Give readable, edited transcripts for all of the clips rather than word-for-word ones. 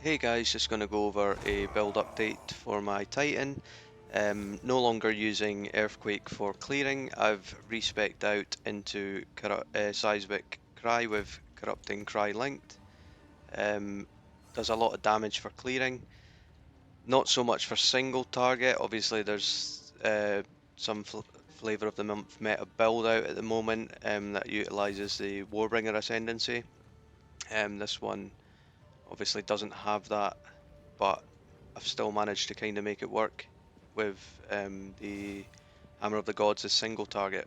Hey guys, just going to go over a build update for my Titan. No longer using Earthquake for clearing. I've respecced out into Seismic Cry with Corrupting Cry linked. Does a lot of damage for clearing. Not so much for single target. Obviously there's some flavour of the month meta build out at the moment that utilises the Warbringer Ascendancy. This one obviously doesn't have that, but I've still managed to kind of make it work with the Hammer of the Gods as single target.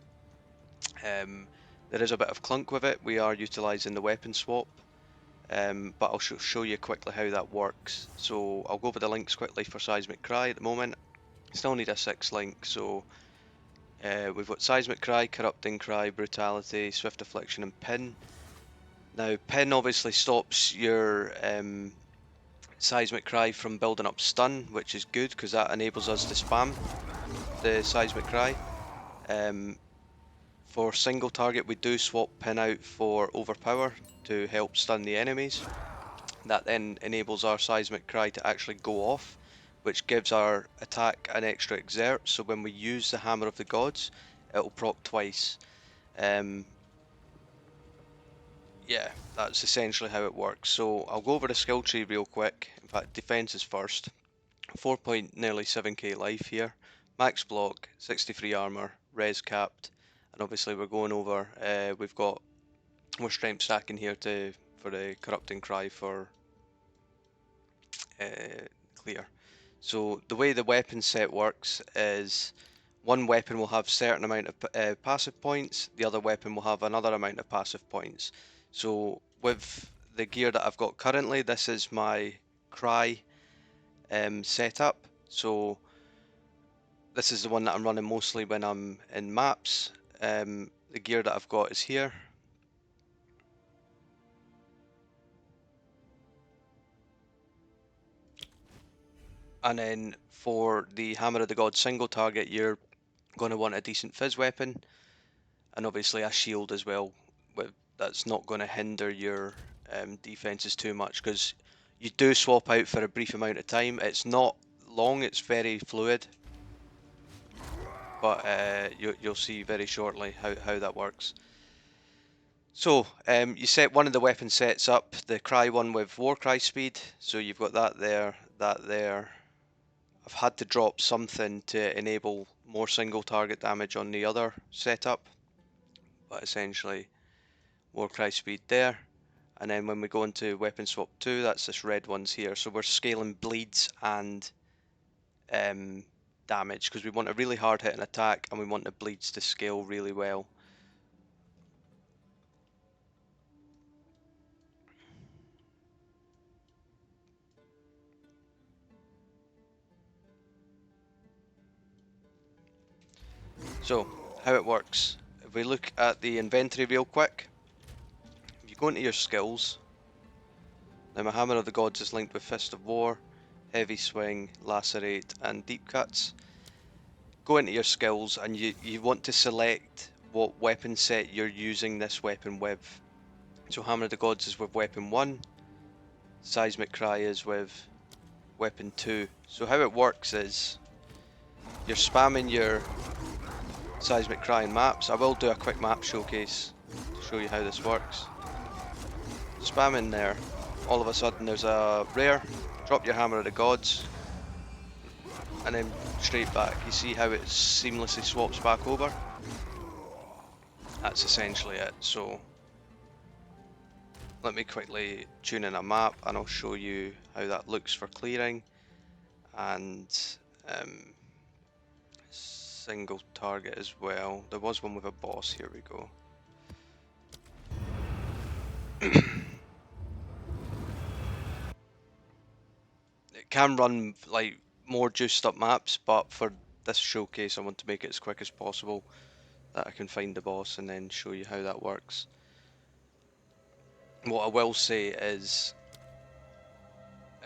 There is a bit of clunk with it. We are utilising the weapon swap, but I'll show you quickly how that works. So I'll go over the links quickly for Seismic Cry at the moment. Still need a 6 link, so we've got Seismic Cry, Corrupting Cry, Brutality, Swift Affliction and Pin. Now Pin obviously stops your Seismic Cry from building up stun, which is good because that enables us to spam the Seismic Cry. For single target we do swap Pin out for Overpower to help stun the enemies. That then enables our Seismic Cry to actually go off, which gives our attack an extra exert, so when we use the Hammer of the Gods it'll proc twice. Yeah, that's essentially how it works. So I'll go over the skill tree real quick. In fact, defense is first. 4.nearly 7k life here, max block, 63 armor, res capped, and obviously we're going over, we've got more strength stacking here for the Corrupting Cry for clear. So the way the weapon set works is one weapon will have certain amount of passive points, the other weapon will have another amount of passive points. So with the gear that I've got currently, this is my Cry setup. So this is the one that I'm running mostly when I'm in maps. The gear that I've got is here. And then for the Hammer of the God single target, you're going to want a decent fizz weapon, and obviously a shield as well. That's not going to hinder your defenses too much, because you do swap out for a brief amount of time. It's not long, it's very fluid, but you'll see very shortly how that works. So you set one of the weapon sets up, the Cry one with Warcry speed, so you've got that there, that there. I've had to drop something to enable more single target damage on the other setup, but essentially Warcry speed there. And then when we go into weapon swap 2, that's this red one's here, so we're scaling bleeds and damage, because we want a really hard hitting attack and we want the bleeds to scale really well. So how it works, if we look at the inventory real quick, if you go into your skills, now my Hammer of the Gods is linked with Fist of War, Heavy Swing, Lacerate and Deep Cuts. Go into your skills and you want to select what weapon set you're using this weapon with. So Hammer of the Gods is with weapon 1, Seismic Cry is with weapon 2. So how it works is, you're spamming your Seismic Cry in maps. I will do a quick map showcase to show you how this works. Spam in there, all of a sudden there's a rare, drop your Hammer of the Gods, and then straight back. You see how it seamlessly swaps back over? That's essentially it. So let me quickly tune in a map and I'll show you how that looks for clearing and single target as well. There was one with a boss, here we go. It can run like more juiced up maps, but for this showcase I want to make it as quick as possible, that I can find the boss and then show you how that works. What I will say is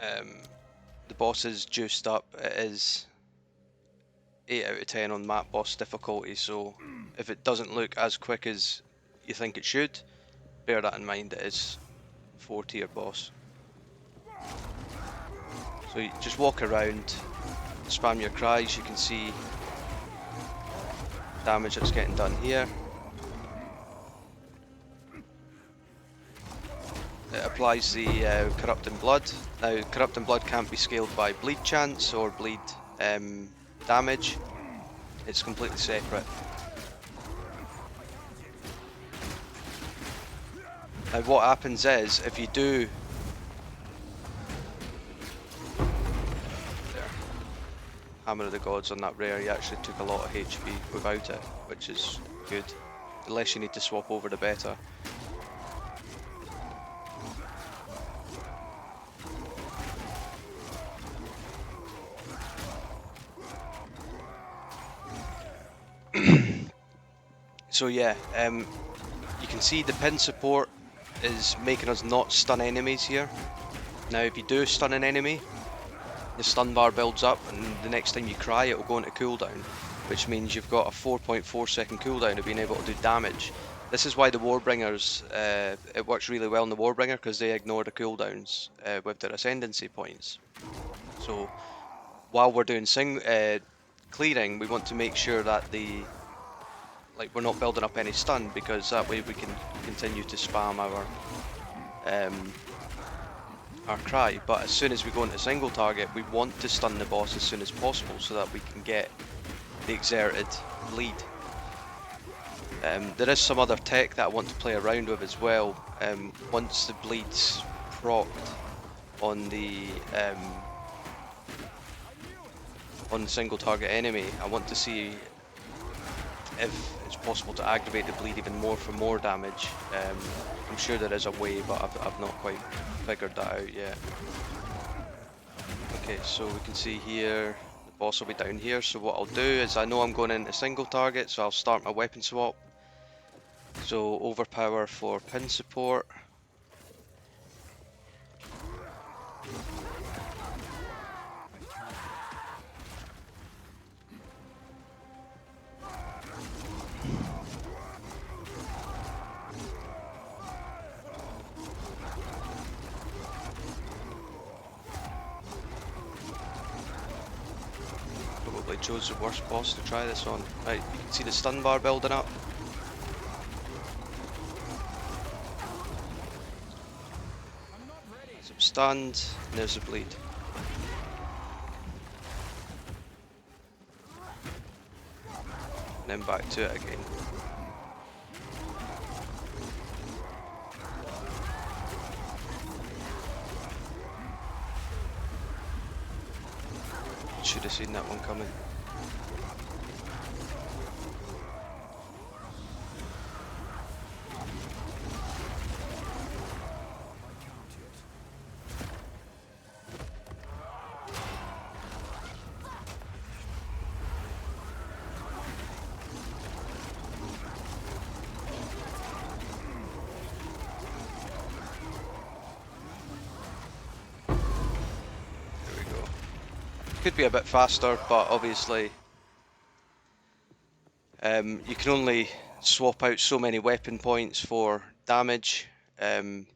the boss is juiced up. It is 8 out of 10 on map boss difficulty, so if it doesn't look as quick as you think it should, bear that in mind. It is 4 tier boss. So you just walk around, spam your cries. You can see damage that's getting done here. It applies the Corrupting Blood. Now, Corrupting Blood can't be scaled by bleed chance or bleed damage. It's completely separate. Now, what happens is, if you do... There. Hammer of the Gods on that rare, you actually took a lot of HP without it, which is good. The less you need to swap over, the better. So yeah, you can see the pin support is making us not stun enemies here. Now if you do stun an enemy, the stun bar builds up and the next time you cry it will go into cooldown, which means you've got a 4.4 second cooldown of being able to do damage. This is why the Warbringers, it works really well in the Warbringer, because they ignore the cooldowns with their ascendancy points. So while we're doing clearing, we want to make sure that we're not building up any stun, because that way we can continue to spam our cry. But as soon as we go into single target, we want to stun the boss as soon as possible so that we can get the exerted bleed. There is some other tech that I want to play around with as well. Once the bleed's procced on the single target enemy, I want to see if it's possible to aggravate the bleed even more for more damage. I'm sure there is a way, but I've not quite figured that out yet. Okay, so we can see here, the boss will be down here. So what I'll do is, I know I'm going into single target, so I'll start my weapon swap. So overpower for pin support. Probably chose the worst boss to try this on. Right, you can see the stun bar building up. So I'm stunned, and there's the bleed. And then back to it again. Should have seen that one coming. Could be a bit faster, but obviously you can only swap out so many weapon points for damage, and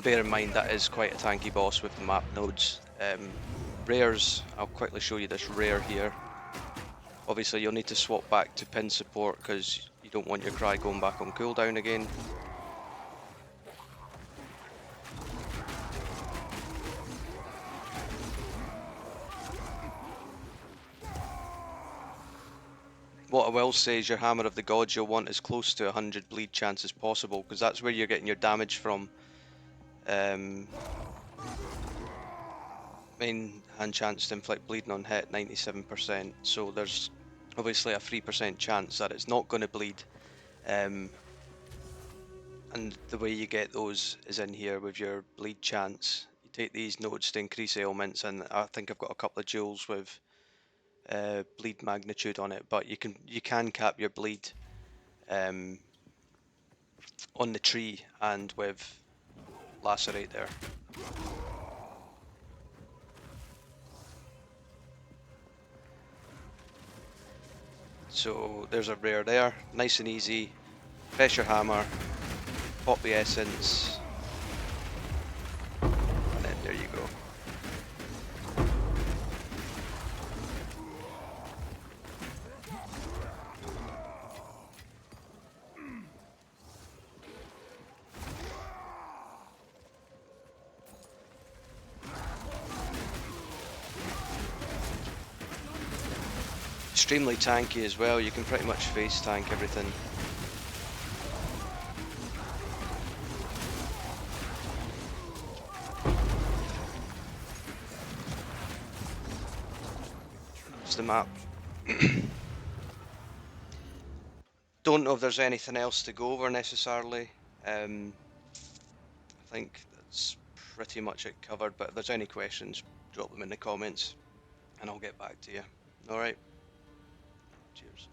bear in mind that is quite a tanky boss with the map nodes. Rares, I'll quickly show you this rare here. Obviously you'll need to swap back to pin support because you don't want your cry going back on cooldown again. What I will say is your Hammer of the Gods you'll want as close to 100 bleed chance as possible, because that's where you're getting your damage from. Main hand chance to inflict bleeding on hit 97%, so there's obviously a 3% chance that it's not going to bleed. And the way you get those is in here with your bleed chance. You take these nodes to increase ailments, and I think I've got a couple of jewels with bleed magnitude on it, but you can cap your bleed on the tree and with lacerate there. So there's a rare there, nice and easy. Press your hammer, pop the essence, and then there you go. extremely tanky as well. You can pretty much face tank everything. It's the map. Don't know if there's anything else to go over necessarily. I think that's pretty much it covered, but if there's any questions, drop them in the comments and I'll get back to you. Alright, cheers.